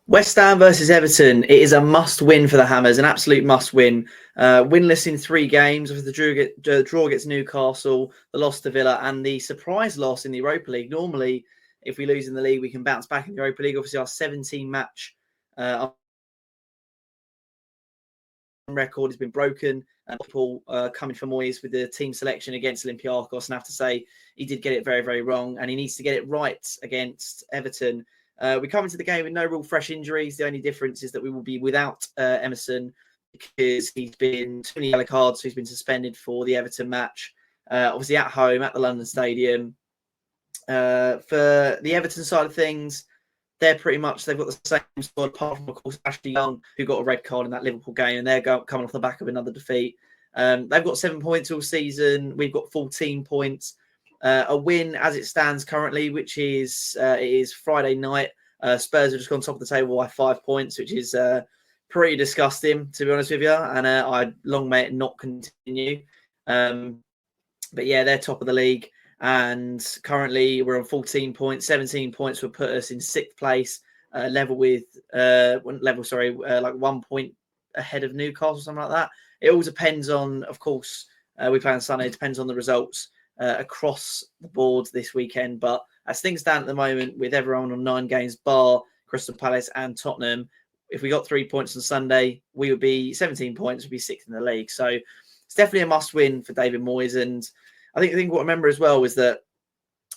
West Ham versus Everton. It is a must-win for the Hammers, an absolute must-win. Winless in 3 games. With the draw against Newcastle, the loss to Villa, and the surprise loss in the Europa League. Normally, if we lose in the league, we can bounce back in the Europa League. Obviously, our 17-match record has been broken. People coming for Moyes with the team selection against Olympiacos, and I have to say he did get it very, very wrong, and he needs to get it right against Everton. We come into the game with no real fresh injuries. The only difference is that we will be without Emerson because he's been too many yellow cards, so he's been suspended for the Everton match. Obviously at home at the London Stadium. For the Everton side of things, they've got the same squad, apart from, of course, Ashley Young, who got a red card in that Liverpool game, and they're coming off the back of another defeat. They've got 7 points all season. We've got 14 points. A win as it stands currently, which is it is Friday night. Spurs have just gone top of the table by 5 points, which is pretty disgusting, to be honest with you. And I long may it not continue. But yeah, they're top of the league. And currently we're on 14 points. 17 points would put us in 6th place, like 1 point ahead of Newcastle, something like that. It all depends on, of course, we play on Sunday. It depends on the results across the board this weekend. But as things stand at the moment, with everyone on 9 games, bar Crystal Palace and Tottenham, if we got 3 points on Sunday, we would be 17 points, would be 6th in the league. So it's definitely a must-win for David Moyes. And I think what I remember as well was that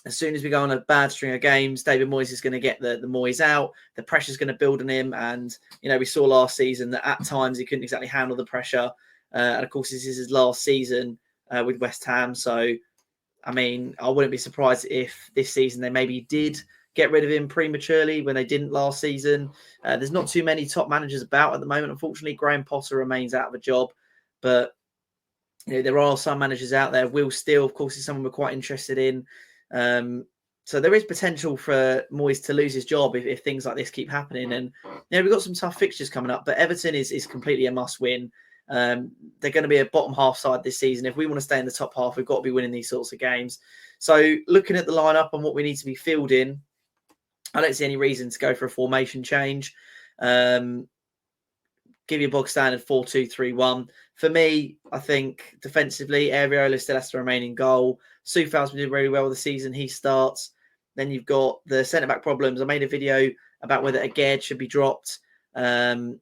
as soon as we go on a bad string of games, David Moyes is going to get the Moyes out. The pressure's going to build on him. And, we saw last season that at times he couldn't exactly handle the pressure. And, of course, this is his last season with West Ham. So, I mean, I wouldn't be surprised if this season they maybe did get rid of him prematurely when they didn't last season. There's not too many top managers about at the moment. Unfortunately, Graham Potter remains out of a job. But there are some managers out there. Will Steele, of course, is someone we're quite interested in. So there is potential for Moyes to lose his job if things like this keep happening. And we've got some tough fixtures coming up, but Everton is completely a must-win. They're going to be a bottom half side this season. If we want to stay in the top half, we've got to be winning these sorts of games. So looking at the lineup and what we need to be fielding, I don't see any reason to go for a formation change. Give you a bog standard 4-2-3-1. For me, I think defensively, Areola still has to remain in goal. Soufal's been doing really well this season. He starts. Then you've got the centre-back problems. I made a video about whether Aged should be dropped. And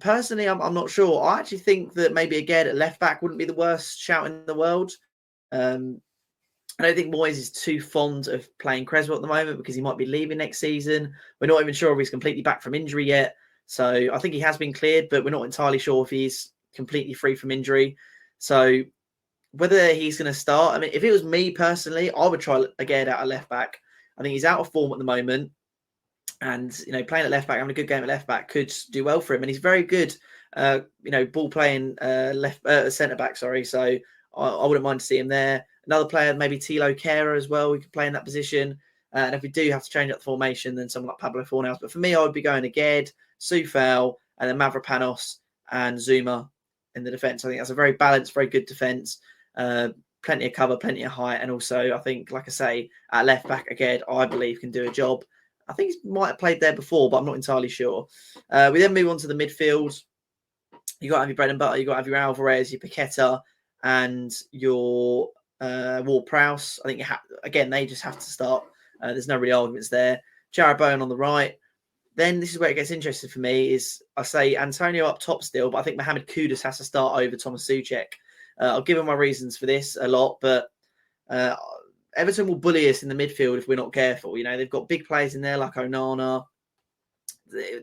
personally, I'm not sure. I actually think that maybe Aged at left-back wouldn't be the worst shout in the world. I don't think Moyes is too fond of playing Creswell at the moment because he might be leaving next season. We're not even sure if he's completely back from injury yet. So I think he has been cleared, but we're not entirely sure if he's completely free from injury. So whether he's going to start, I mean, if it was me personally, I would try again out at left back. I think he's out of form at the moment. And, playing at left back, having a good game at left back could do well for him. And he's very good, ball playing centre back, sorry. So I wouldn't mind to see him there. Another player, maybe Tilo Kehrer as well. We could play in that position. And if we do have to change up the formation, then someone like Pablo Fornals. But for me, I would be going Aged, Soufal, and then Mavropanos and Zuma in the defence. I think that's a very balanced, very good defence. Plenty of cover, plenty of height. And also, I think, like I say, at left back, Aged, I believe, can do a job. I think he might have played there before, but I'm not entirely sure. We then move on to the midfield. You've got to have your bread and butter. You've got to have your Alvarez, your Paqueta, and your Ward-Prowse. I think, again, they just have to start. There's no real arguments there. Jarrod Bowen on the right. Then this is where it gets interesting for me is I say Antonio up top still, but I think Mohamed Kudus has to start over Thomas Souček. I'll give him my reasons for this a lot, but Everton will bully us in the midfield if we're not careful. They've got big players in there like Onana.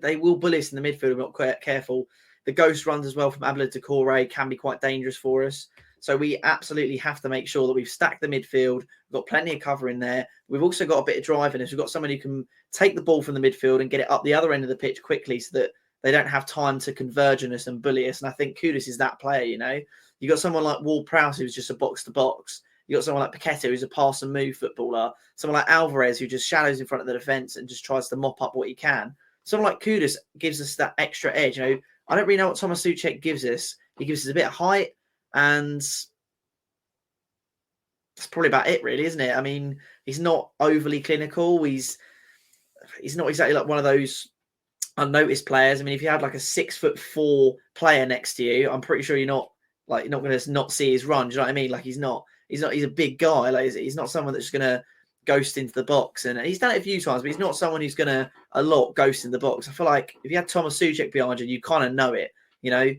They will bully us in the midfield if we're not careful. The ghost runs as well from Abla Decore can be quite dangerous for us. So we absolutely have to make sure that we've stacked the midfield. We've got plenty of cover in there. We've also got a bit of drive in us. We've got someone who can take the ball from the midfield and get it up the other end of the pitch quickly so that they don't have time to converge on us and bully us. And I think Kudus is that player, You've got someone like Ward-Prowse who's just a box-to-box. You've got someone like Paqueta who's a pass-and-move footballer. Someone like Alvarez who just shadows in front of the defence and just tries to mop up what he can. Someone like Kudus gives us that extra edge. I don't really know what Thomas Souček gives us. He gives us a bit of height, and that's probably about it, really, isn't it? I mean, he's not overly clinical. He's not exactly like one of those unnoticed players. I mean, if you had like a 6'4" player next to you, I'm pretty sure you're not going to not see his run. Do you know what I mean? Like he's a big guy. Like he's not someone that's going to ghost into the box, and he's done it a few times, but he's not someone who's going to a lot ghost in the box. I feel like if you had Thomas Souček behind you kind of know it, you know.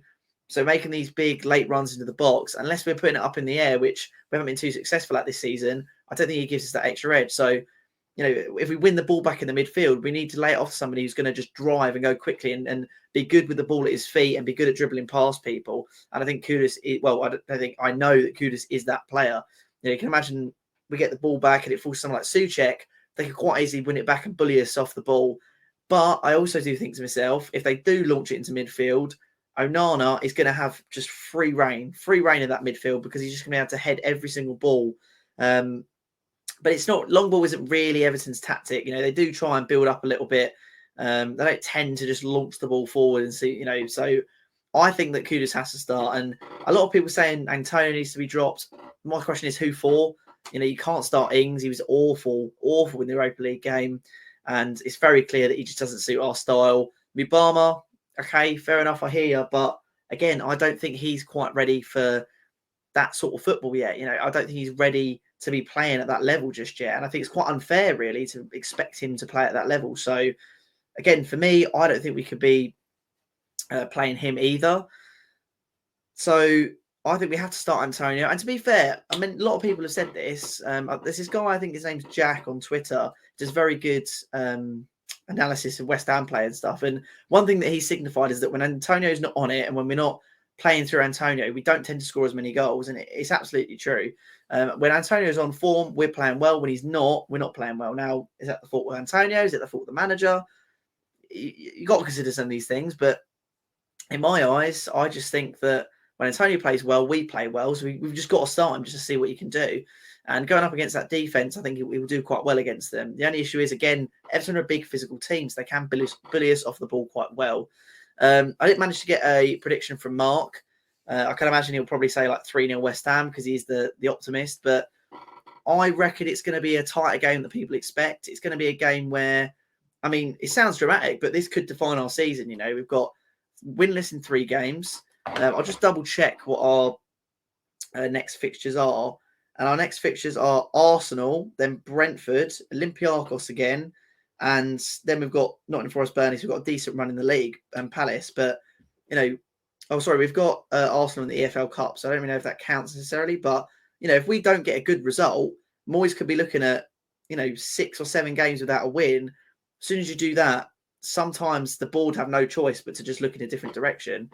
So making these big late runs into the box, unless we're putting it up in the air, which we haven't been too successful at this season, I don't think he gives us that extra edge. So, you know, if we win the ball back in the midfield, we need to lay it off to somebody who's going to just drive and go quickly and be good with the ball at his feet and be good at dribbling past people. And I think Kudus, I know that Kudus is that player. You know, you can imagine we get the ball back and it falls to someone like Souček, they could quite easily win it back and bully us off the ball. But I also do think to myself, if they do launch it into midfield, Onana is going to have just free reign in that midfield because he's just going to be able to head every single ball. But it's not, long ball isn't really Everton's tactic. You know, they do try and build up a little bit. They don't tend to just launch the ball forward and see, you know, so I think that Kudus has to start. And a lot of people saying Antonio needs to be dropped. My question is who for? You know, you can't start Ings. He was awful in the Europa League game. And it's very clear that he just doesn't suit our style. Mubama, okay, fair enough, I hear you. But again, I don't think he's quite ready for that sort of football yet. You know, I don't think he's ready to be playing at that level just yet. And I think it's quite unfair, really, to expect him to play at that level. So, again, for me, I don't think we could be playing him either. So, I think we have to start Antonio. And to be fair, I mean, a lot of people have said this. There's this guy, I think his name's Jack on Twitter, does very good analysis of West Ham play and stuff. And one thing that he signified is that when Antonio's not on it and when we're not playing through Antonio, we don't tend to score as many goals. And it's absolutely true. When Antonio's on form, we're playing well. When he's not, we're not playing well. Now, is that the fault of Antonio? Is it the fault of the manager? You got to consider some of these things. But in my eyes, I just think that when Antonio plays well, we play well. So we've just got to start him just to see what he can do. And going up against that defence, I think we will do quite well against them. The only issue is, again, Everton are a big physical team, so they can bully us off the ball quite well. I didn't manage to get a prediction from Mark. I can imagine he'll probably say like 3-0 West Ham because he's the optimist. But I reckon it's going to be a tighter game than people expect. It's going to be a game where, I mean, it sounds dramatic, but this could define our season. You know, we've got winless in 3 games. I'll just double check what our next fixtures are. And our next fixtures are Arsenal, then Brentford, Olympiacos again. And then we've got Nottingham Forest, Burnley. So we've got a decent run in the league and Palace. But, you know, we've got Arsenal in the EFL Cup. So I don't really know if that counts necessarily. But, you know, if we don't get a good result, Moyes could be looking at, you know, 6 or 7 games without a win. As soon as you do that, sometimes the board have no choice but to just look in a different direction.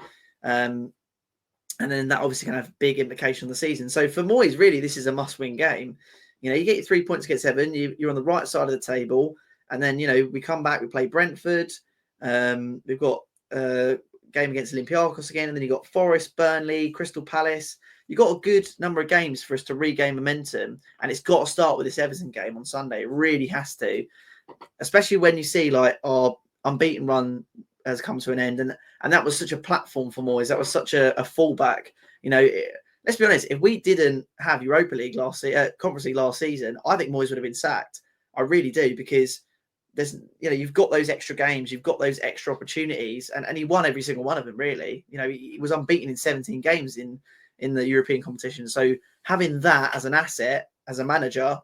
And then that obviously can have a big implication on the season. So for Moyes, really, this is a must-win game. You know, you get your 3 points against Everton, you're on the right side of the table. And then, you know, we come back, we play Brentford. We've got a game against Olympiacos again. And then you've got Forest, Burnley, Crystal Palace. You've got a good number of games for us to regain momentum. And it's got to start with this Everton game on Sunday. It really has to. Especially when you see, like, our unbeaten run has come to an end. And that was such a platform for Moyes. That was such a fallback. You know, let's be honest. If we didn't have Europa League Conference League last season, I think Moyes would have been sacked. I really do, because there's, you know, you've got those extra games, you've got those extra opportunities, and he won every single one of them, really. You know, he was unbeaten in 17 games in the European competition. So having that as an asset, as a manager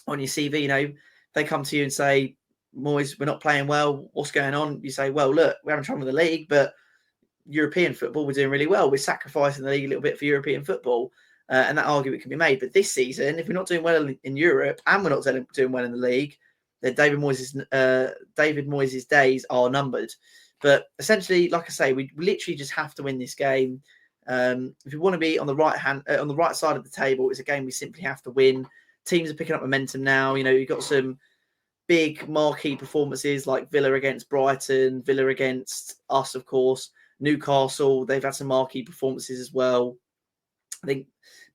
on your CV, you know, they come to you and say, Moyes, we're not playing well. What's going on? You say, well, look, we're having trouble with the league, but European football, we're doing really well. We're sacrificing the league a little bit for European football. And that argument can be made. But this season, if we're not doing well in Europe and we're not doing well in the league, then David Moyes' days are numbered. But essentially, like I say, we literally just have to win this game. If we want to be on the right side of the table, it's a game we simply have to win. Teams are picking up momentum now. You know, you've got some big marquee performances like Villa against Brighton, Villa against us, of course. Newcastle, they've had some marquee performances as well. I think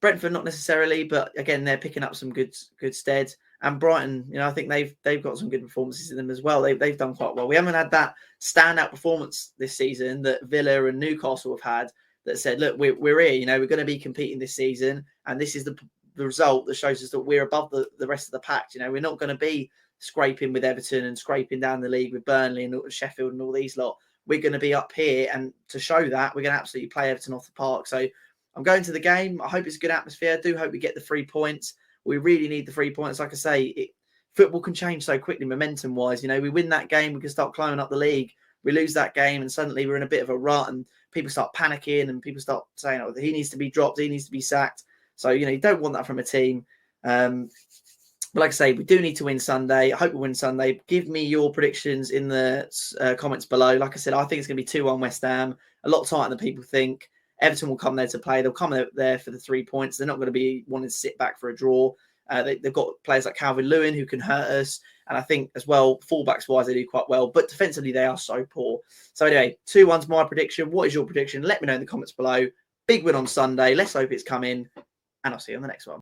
Brentford not necessarily, but again, they're picking up some good stead. And Brighton, you know, I think they've got some good performances in them as well. They've done quite well. We haven't had that standout performance this season that Villa and Newcastle have had that said, look, we're here, you know, we're going to be competing this season, and this is the result that shows us that we're above the rest of the pack. You know, we're not going to be scraping with Everton and scraping down the league with Burnley and Sheffield and all these lot. We're going to be up here, and to show that, we're going to absolutely play Everton off the park. So I'm going to the game. I hope it's a good atmosphere. I do hope we get the 3 points. We really need the 3 points. Like I say, football can change so quickly, momentum-wise. You know, we win that game, we can start climbing up the league. We lose that game, and suddenly we're in a bit of a rut, and people start panicking, and people start saying, "Oh, he needs to be dropped. He needs to be sacked." So, you know, you don't want that from a team. But like I say, we do need to win Sunday. I hope we win Sunday. Give me your predictions in the comments below. Like I said, I think it's going to be 2-1 West Ham. A lot tighter than people think. Everton will come there to play. They'll come there for the 3 points. They're not going to be wanting to sit back for a draw. They've got players like Calvert-Lewin who can hurt us. And I think as well, fullbacks-wise, they do quite well. But defensively, they are so poor. So anyway, 2-1's my prediction. What is your prediction? Let me know in the comments below. Big win on Sunday. Let's hope it's coming. And I'll see you on the next one.